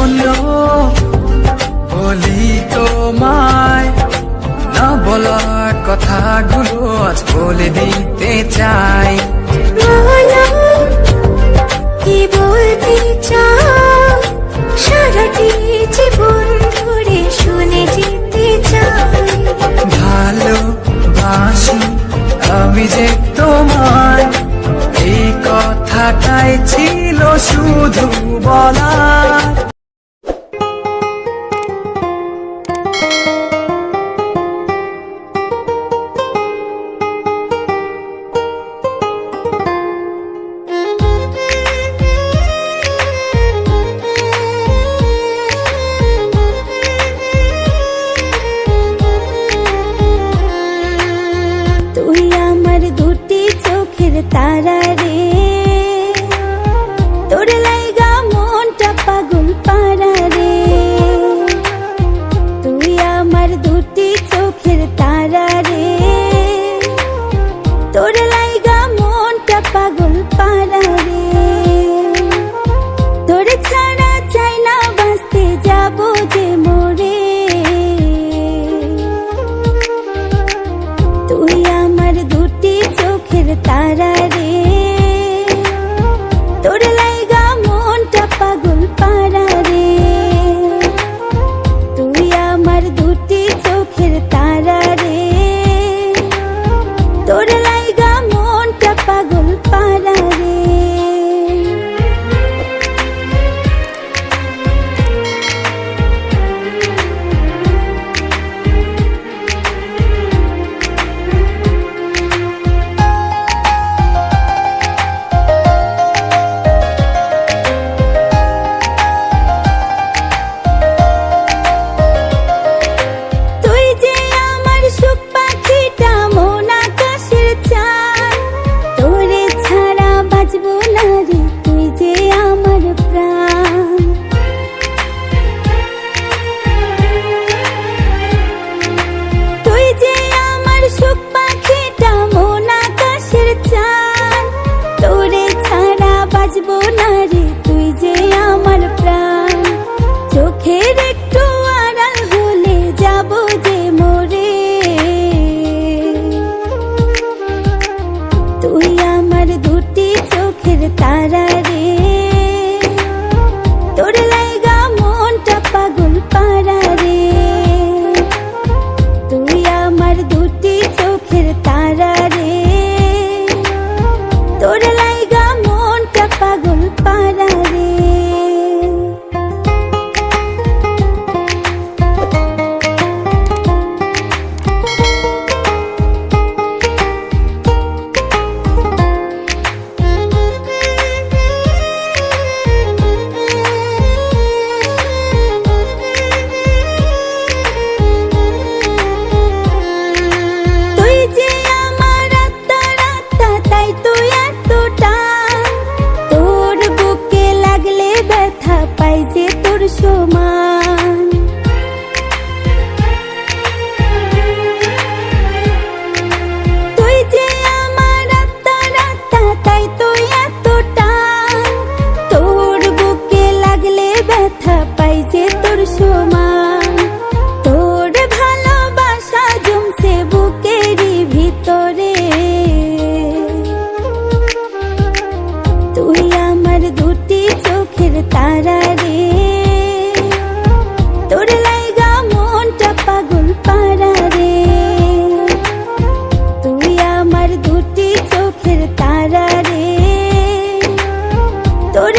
বললো বলি তোমায় না বলা কথাগুলো আজ বলে দিতে চাই। বলো কি বলতে চাও, সারাটি জীবন ধরে শুনে যেতে চাই। ভালোবাসি আমি যে তোমায়, এই কথাটাই ছিল শুধু বলার। তুই আমার দুটি চোখের তারা রে, তোর লাইগা মনটা পাগল পারা রে। তুই আমার দুটি চোখের তারা রে, তোর লাইগা মনটা পাগল পারা রে। তোর ছাড়া চাই না বাঁচতে যাবো যে মরে। তুই আমার দুটি চোখের তারা রে, তোর লাইগা মনটা পাগল পারা রে। তুই আমার দুটি চোখের তারা রে, তোর লাইগা মনটা পাগল পারা রে। তুই যে আমার সুখ পাখিটা, মন আকাশের চাঁদ, তোরে ছাড়া বাঁচবো না রে, তুই যে আমার প্রাণ। তুই যে আমার সুখ পাখিটা, মন আকাশের চাঁদ, তোরে ছাড়া বাঁচবো না রে, তুই যে আমার প্রাণ। চোখের একটু আড়াল হলে যাবো যে মরে। তুই আমার দুটি চোখের তারা রে, তোর লাইগা মনটা পাগল পারা রে। তুই আমার দুটি চোখের তারা রে, তোর লাইগা মনটা পাগল পারা রে। তুই যে আমার আত্মার আত্মা, তাই তুই এতটা। তোর বুকে লাগলে ব্যথা পাই যে তোর সমান। তুই যে আমার আত্মার আত্মা, তাই তুই এতটা। তোর বুকে লাগলে ব্যথা পাই যে তোর সমান। তোর ভালোবাসা জমছে বুকেরই ভিতরে। তুই আমার দুটি চোখের তারা রে, তোর লাইগা মনটা পাগল পারা রে। তুই আমার দুটি চোখের তারা রে, তোর